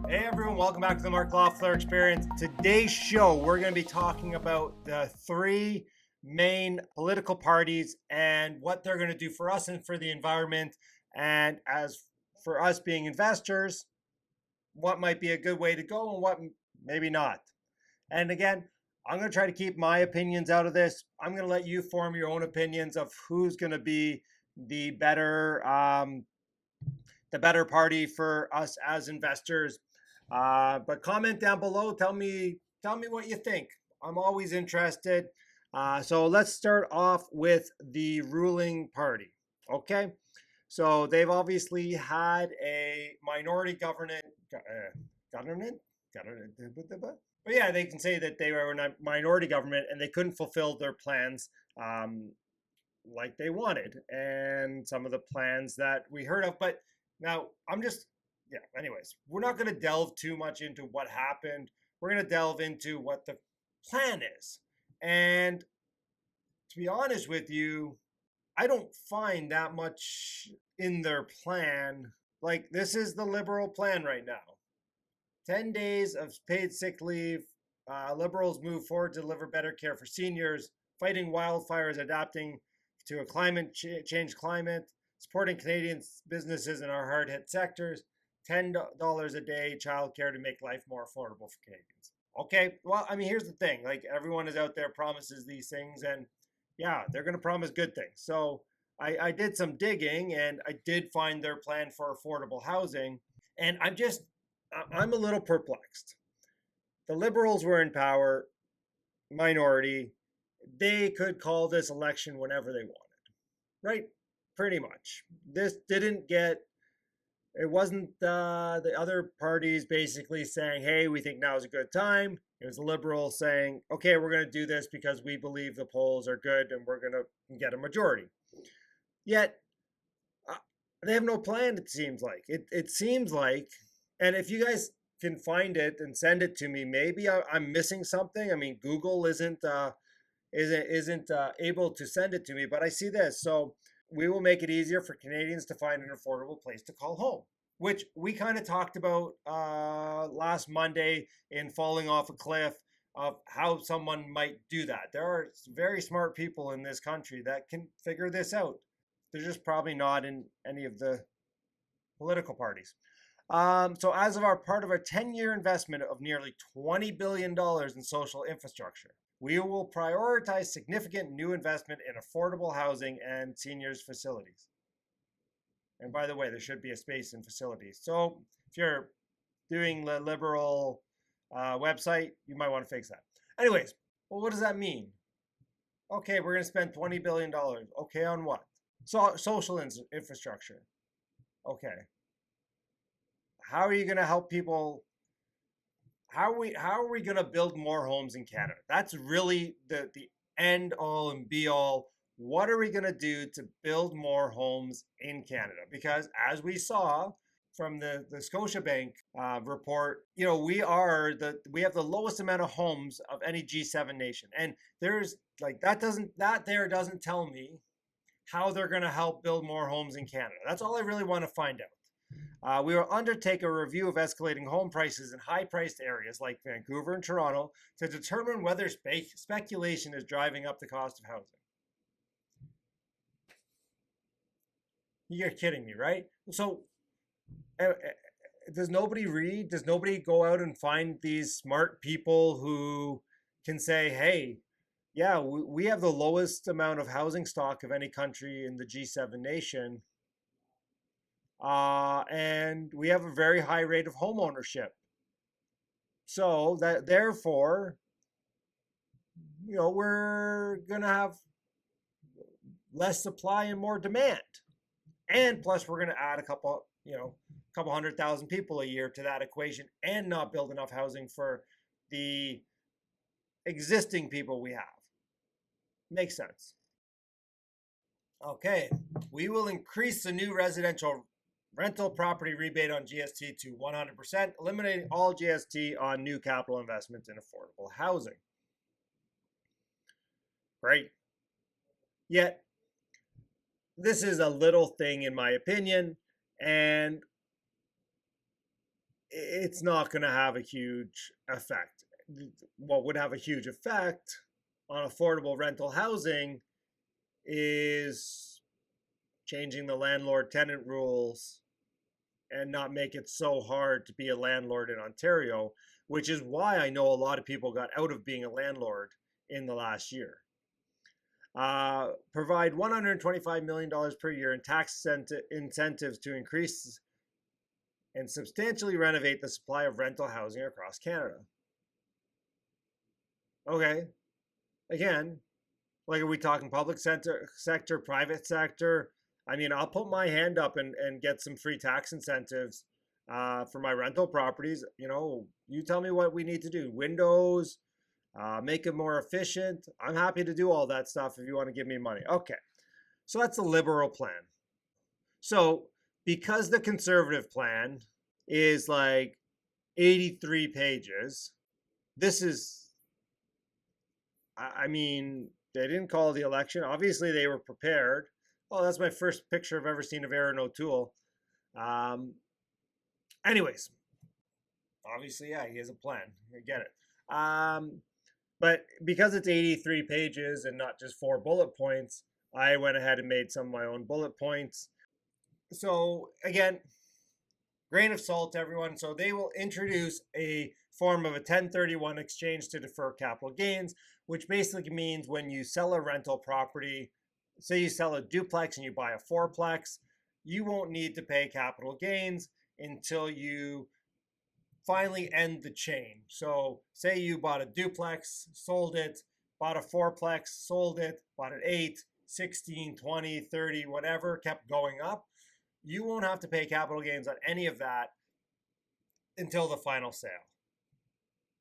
Hey everyone, welcome back to the Mark Loeffler Experience. Today's show, we're going to be talking about the three main political parties and what they're going to do for us and for the environment. And as for us being investors, what might be a good way to go and what maybe not. And again, I'm going to try to keep my opinions out of this. I'm going to let you form your own opinions of who's going to be the better party for us as investors. But comment down below. Tell me what you think. I'm always interested. So let's start off with the ruling party. Okay, so they've obviously had a minority government. But yeah, they can say that they were a minority government and they couldn't fulfill their plans like they wanted, and some of the plans that we heard of. But now anyways, we're not going to delve too much into what happened. We're going to delve into what the plan is. And to be honest with you, I don't find that much in their plan. Like, this is the Liberal plan right now. 10 days of paid sick leave. Liberals move forward to deliver better care for seniors, fighting wildfires, adapting to a climate change climate, supporting Canadian businesses in our hard-hit sectors, $10 a day childcare to make life more affordable for Canadians. Okay, well, I mean, here's the thing. Like, everyone is out there promises these things, and yeah, they're going to promise good things. So I did some digging, and I did find their plan for affordable housing, and I'm a little perplexed. The Liberals were in power, minority. They could call this election whenever they wanted, right? Pretty much. It wasn't the other parties basically saying, hey, we think now is a good time. It was the Liberals saying, okay, we're going to do this because we believe the polls are good and we're going to get a majority. Yet, they have no plan, it seems like. It seems like, and if you guys can find it and send it to me, maybe I'm missing something. I mean, Google isn't able to send it to me, but I see this. So we will make it easier for Canadians to find an affordable place to call home, which we kind of talked about last Monday in Falling Off a Cliff, of how someone might do that. There are very smart people in this country that can figure this out. They're just probably not in any of the political parties. So as of our part of a 10-year investment of nearly $20 billion in social infrastructure, we will prioritize significant new investment in affordable housing and seniors facilities. And by the way, there should be a space in facilities. So if you're doing the Liberal website, you might want to fix that. Anyways, well, what does that mean? Okay, we're going to spend $20 billion. Okay, on what? So social infrastructure. Okay. How are you going to help people? How are we going to build more homes in Canada? That's really the end all and be all. What are we going to do to build more homes in Canada? Because as we saw from the Scotiabank report, we have the lowest amount of homes of any G7 nation, and there's like that doesn't tell me how they're going to help build more homes in Canada. That's all I really want to find out. We will undertake a review of escalating home prices in high-priced areas like Vancouver and Toronto to determine whether speculation is driving up the cost of housing. You're kidding me, right? So does nobody read? Does nobody go out and find these smart people who can say, hey, yeah, we have the lowest amount of housing stock of any country in the G7 nation. And we have a very high rate of home ownership. So that therefore, we're gonna have less supply and more demand. And plus we're gonna add a couple 100,000 people a year to that equation and not build enough housing for the existing people we have. Makes sense. Okay, we will increase the new residential rental property rebate on GST to 100%, eliminating all GST on new capital investments in affordable housing. Great. Yet, this is a little thing in my opinion, and it's not going to have a huge effect. What would have a huge effect on affordable rental housing is changing the landlord tenant rules and not make it so hard to be a landlord in Ontario, which is why I know a lot of people got out of being a landlord in the last year. Provide $125 million per year in tax incentives to increase and substantially renovate the supply of rental housing across Canada. Okay, again, like are we talking public sector, private sector? I mean, I'll put my hand up and get some free tax incentives for my rental properties. You tell me what we need to do. Windows, make it more efficient. I'm happy to do all that stuff if you want to give me money. Okay, so that's the liberal plan. So because the conservative plan is like 83 pages, this is, I mean, they didn't call the election. Obviously, they were prepared. Oh, that's my first picture I've ever seen of Aaron O'Toole. Anyways, obviously, yeah, he has a plan. I get it. But because it's 83 pages and not just 4 bullet points, I went ahead and made some of my own bullet points. So again, grain of salt, everyone. So they will introduce a form of a 1031 exchange to defer capital gains, which basically means when you sell a rental property, say you sell a duplex and you buy a fourplex, you won't need to pay capital gains until you finally end the chain. So say you bought a duplex, sold it, bought a fourplex, sold it, bought an 8, 16, 20, 30, whatever, kept going up. You won't have to pay capital gains on any of that until the final sale.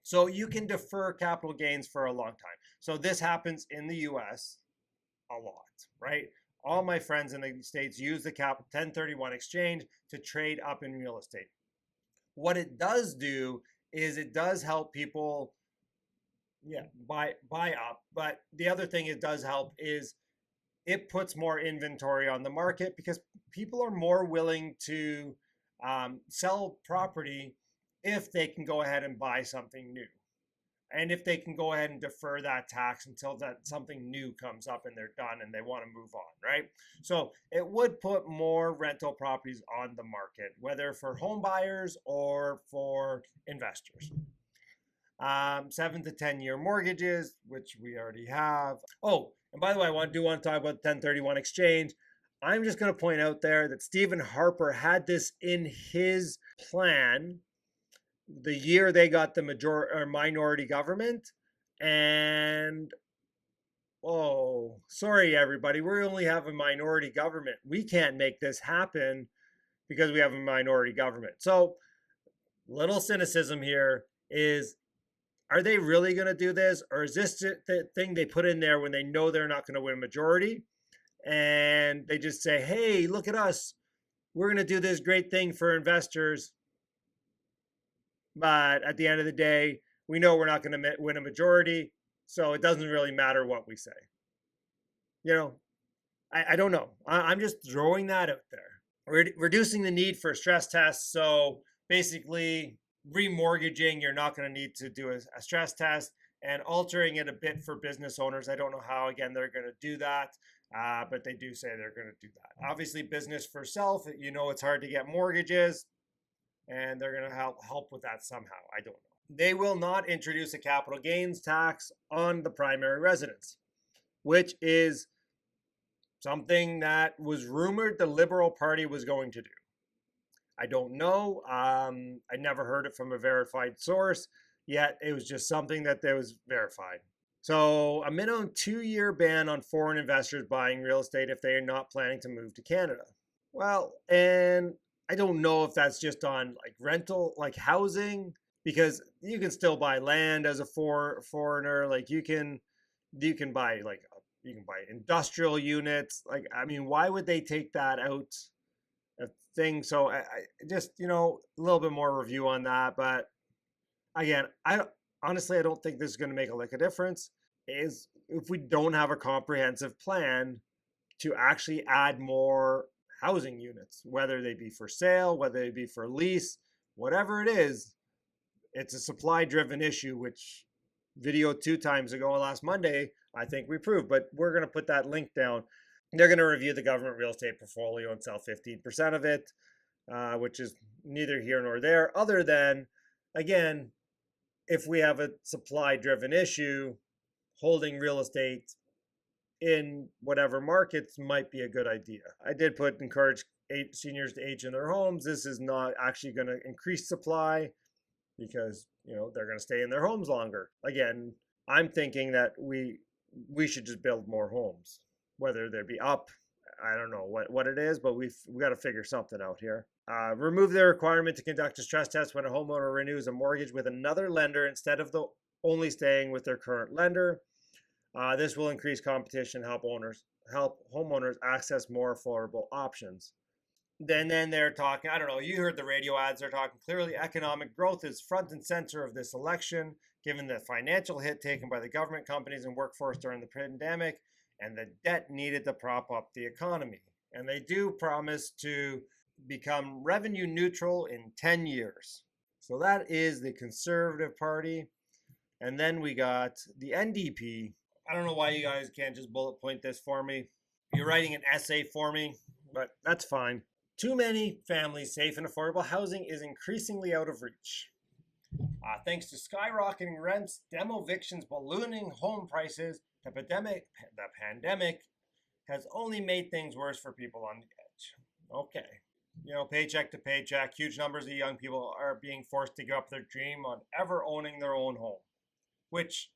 So you can defer capital gains for a long time. So this happens in the US a lot, right? All my friends in the States use the 1031 exchange to trade up in real estate. What it does do is it does help people buy up. But the other thing it does help is it puts more inventory on the market because people are more willing to sell property if they can go ahead and buy something new. And if they can go ahead and defer that tax until that something new comes up and they're done and they want to move on, right? So it would put more rental properties on the market, whether for home buyers or for investors. 7 to 10 year mortgages, which we already have. Oh, and by the way, I want to talk about the 1031 exchange. I'm just going to point out there that Stephen Harper had this in his plan the year they got the minority government, and oh, sorry everybody, we only have a minority government. We can't make this happen because we have a minority government. So little cynicism here is, are they really going to do this, or is this the thing they put in there when they know they're not going to win a majority and they just say, hey, look at us, we're going to do this great thing for investors, but at the end of the day, we know we're not going to win a majority, so it doesn't really matter what we say. I don't know. I'm just throwing that out there. Reducing the need for stress tests. So basically, remortgaging, you're not going to need to do a stress test, and altering it a bit for business owners. I don't know how, again, they're going to do that, but they do say they're going to do that. Obviously, business for self, it's hard to get mortgages, and they're going to help with that somehow. I don't know. They will not introduce a capital gains tax on the primary residence, which is something that was rumored the Liberal Party was going to do. I don't know. I never heard it from a verified source, yet it was just something that was verified. So a minimum 2-year ban on foreign investors buying real estate if they are not planning to move to Canada. Well, and I don't know if that's just on like rental, like housing, because you can still buy land as a foreigner. Like you can buy industrial units. Like, I mean, why would they take that out a thing? So I just, a little bit more review on that. But again, honestly, I don't think this is going to make a lick of difference. Is if we don't have a comprehensive plan to actually add more housing units, whether they be for sale, whether they be for lease, whatever it is, it's a supply-driven issue, which video 2 times ago last Monday, I think we proved. But we're going to put that link down. They're going to review the government real estate portfolio and sell 15% of it, which is neither here nor there, other than, again, if we have a supply-driven issue, holding real estate in whatever markets might be a good idea. I did encourage seniors to age in their homes. This is not actually going to increase supply because they're going to stay in their homes longer. Again, I'm thinking that we should just build more homes, whether they be up. I don't know what it is, but we've got to figure something out here. Remove the requirement to conduct a stress test when a homeowner renews a mortgage with another lender instead of only staying with their current lender. This will increase competition, help homeowners access more affordable options. Then they're talking, I don't know, you heard the radio ads, they're talking clearly economic growth is front and center of this election, given the financial hit taken by the government, companies, and workforce during the pandemic, and the debt needed to prop up the economy. And they do promise to become revenue neutral in 10 years. So that is the Conservative Party. And then we got the NDP. I don't know why you guys can't just bullet point this for me. You're writing an essay for me, but that's fine. Too many families safe and affordable housing is increasingly out of reach. Thanks to skyrocketing rents, demo evictions, ballooning home prices, the pandemic has only made things worse for people on the edge. Okay. Paycheck to paycheck, huge numbers of young people are being forced to give up their dream on ever owning their own home. Which,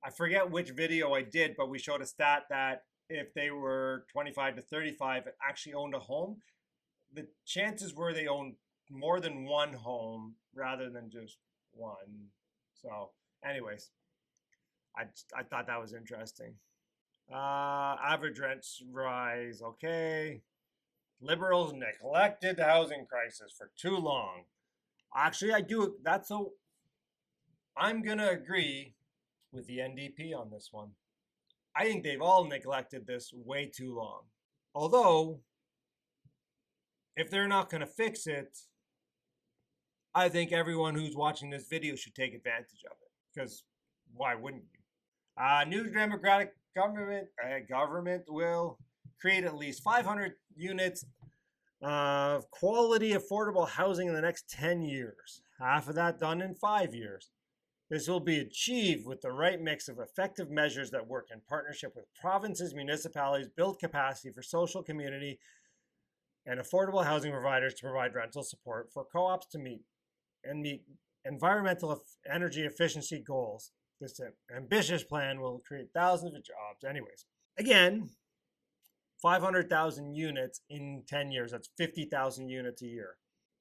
I forget which video I did, but we showed a stat that if they were 25 to 35 and actually owned a home, the chances were they owned more than one home rather than just one. So, anyways, I thought that was interesting. Average rents rise. Okay. Liberals neglected the housing crisis for too long. Actually, I'm going to agree with the NDP on this one. I think they've all neglected this way too long. Although, if they're not going to fix it, I think everyone who's watching this video should take advantage of it. Because why wouldn't you? New Democratic government will create at least 500 units of quality, affordable housing in the next 10 years. Half of that done in 5 years. This will be achieved with the right mix of effective measures that work in partnership with provinces, municipalities, build capacity for social community, and affordable housing providers to provide rental support for co-ops to meet environmental energy efficiency goals. This ambitious plan will create thousands of jobs. Anyways, again, 500,000 units in 10 years. That's 50,000 units a year.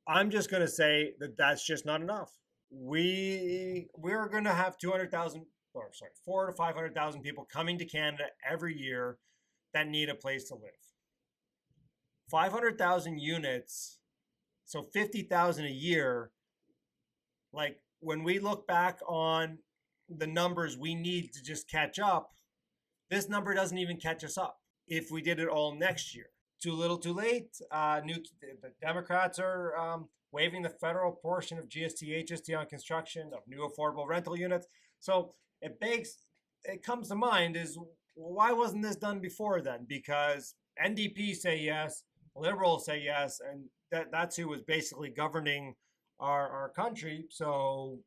I'm just going to say that that's just not enough. We're going to have 400 to 500,000 people coming to Canada every year that need a place to live. 500,000 units, so 50,000 a year. Like when we look back on the numbers we need to just catch up, this number doesn't even catch us up if we did it all next year. Too little, too late. The Democrats are waiving the federal portion of GST, HST on construction of new affordable rental units. So it comes to mind is, why wasn't this done before then? Because NDP say yes, Liberals say yes, and that's who was basically governing our country. So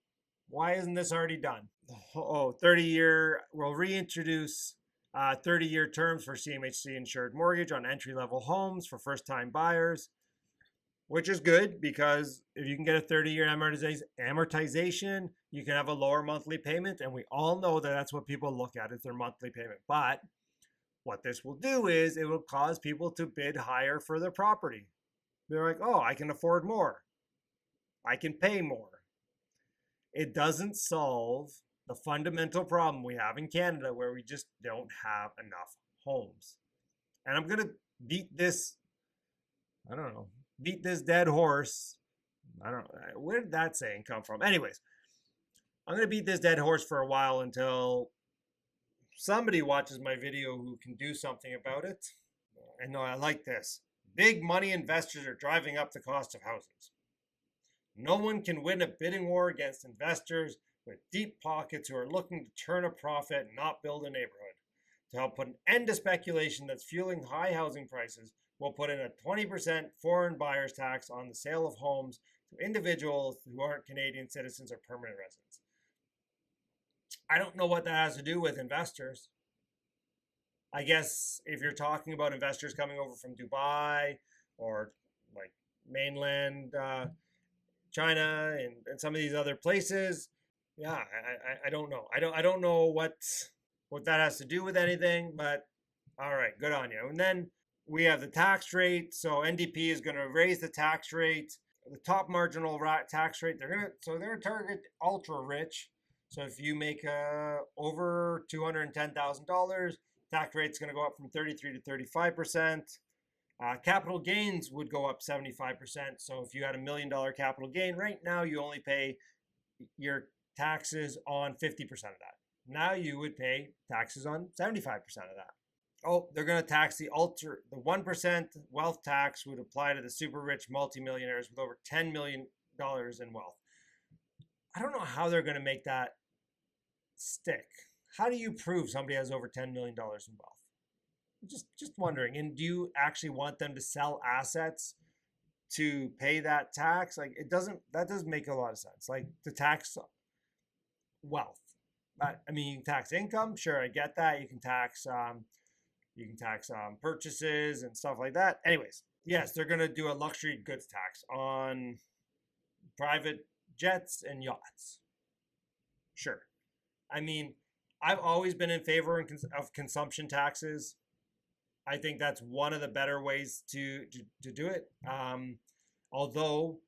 why isn't this already done? 30-year, we'll reintroduce 30-year terms for CMHC insured mortgage on entry-level homes for first-time buyers, which is good because if you can get a 30-year amortization, you can have a lower monthly payment. And we all know that that's what people look at is their monthly payment. But what this will do is it will cause people to bid higher for their property. They're like, oh, I can afford more. I can pay more. It doesn't solve the fundamental problem we have in Canada where we just don't have enough homes. And I'm going to beat this dead horse. I don't know. Where did that saying come from? Anyways, I'm going to beat this dead horse for a while until somebody watches my video who can do something about it. And no, I like this. Big money investors are driving up the cost of houses. No one can win a bidding war against investors with deep pockets who are looking to turn a profit and not build a neighborhood. To help put an end to speculation that's fueling high housing prices, we'll put in a 20% foreign buyer's tax on the sale of homes to individuals who aren't Canadian citizens or permanent residents. I don't know what that has to do with investors. I guess if you're talking about investors coming over from Dubai or like mainland China and some of these other places, yeah, I don't know. I don't know what that has to do with anything, but all right, good on you. And then we have the tax rate. So NDP is going to raise the tax rate, the top marginal tax rate. They're going to target ultra rich. So if you make over $210,000, tax rate's going to go up from 33 to 35%. Capital gains would go up 75%. So if you had $1 million capital gain, right now you only pay your taxes on 50% of that. Now you would pay taxes on 75% of that. Oh, they're going to tax the 1% wealth tax would apply to the super rich multimillionaires with over $10 million in wealth. I don't know how they're going to make that stick. How do you prove somebody has over $10 million in wealth? Just wondering. And do you actually want them to sell assets to pay that tax? Like that doesn't make a lot of sense. Like to tax wealth. I mean, you can tax income. Sure, I get that. You can tax purchases and stuff like that. Anyways, yes, they're going to do a luxury goods tax on private jets and yachts. Sure. I mean, I've always been in favor of consumption taxes. I think that's one of the better ways to do it. Although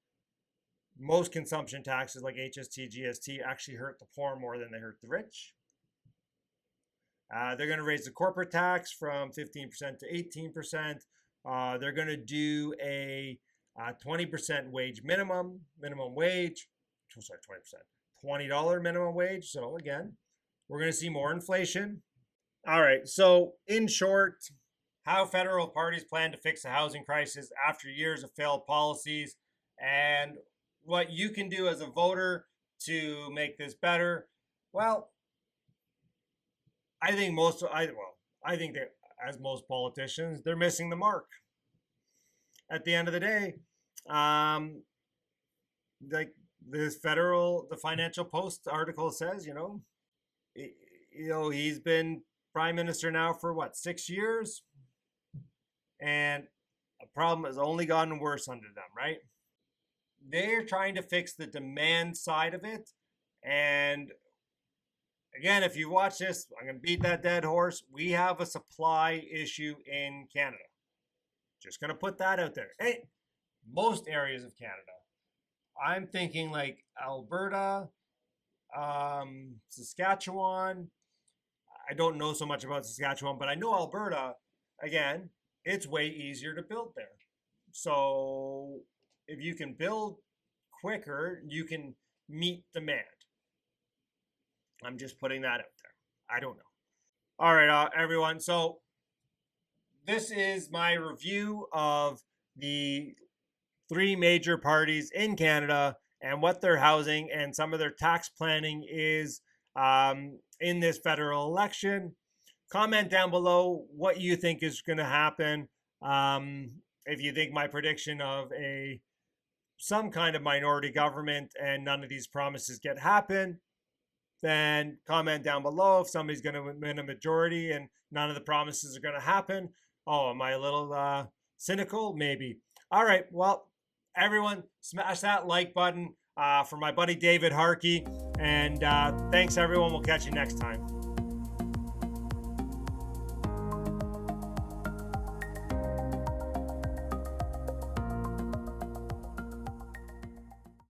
most consumption taxes like HST, GST actually hurt the poor more than they hurt the rich. They're going to raise the corporate tax from 15% to 18%. They're going to do a 20% minimum wage. Sorry, 20%. $20 minimum wage. So again, we're going to see more inflation. All right. So in short, how federal parties plan to fix the housing crisis after years of failed policies and what you can do as a voter to make this better. Well, I think that as most politicians, they're missing the mark. At the end of the day, like the Financial Post article says, he's been prime minister now for 6 years, and the problem has only gotten worse under them, right? They're trying to fix the demand side of it, and again, if you watch this, I'm going to beat that dead horse. We have a supply issue in Canada. Just going to put that out there. Hey, most areas of Canada. I'm thinking like Alberta, Saskatchewan. I don't know so much about Saskatchewan, but I know Alberta, again, it's way easier to build there. So if you can build quicker, you can meet demand. I'm just putting that out there. I don't know. All right, everyone. So this is my review of the 3 major parties in Canada and what their housing and some of their tax planning is in this federal election. Comment down below what you think is going to happen. If you think my prediction of some kind of minority government and none of these promises happen, then comment down below. If somebody's going to win a majority and none of the promises are going to happen, am I a little cynical? Maybe. All right. Well, everyone, smash that like button for my buddy David Harkey. And thanks, everyone. We'll catch you next time.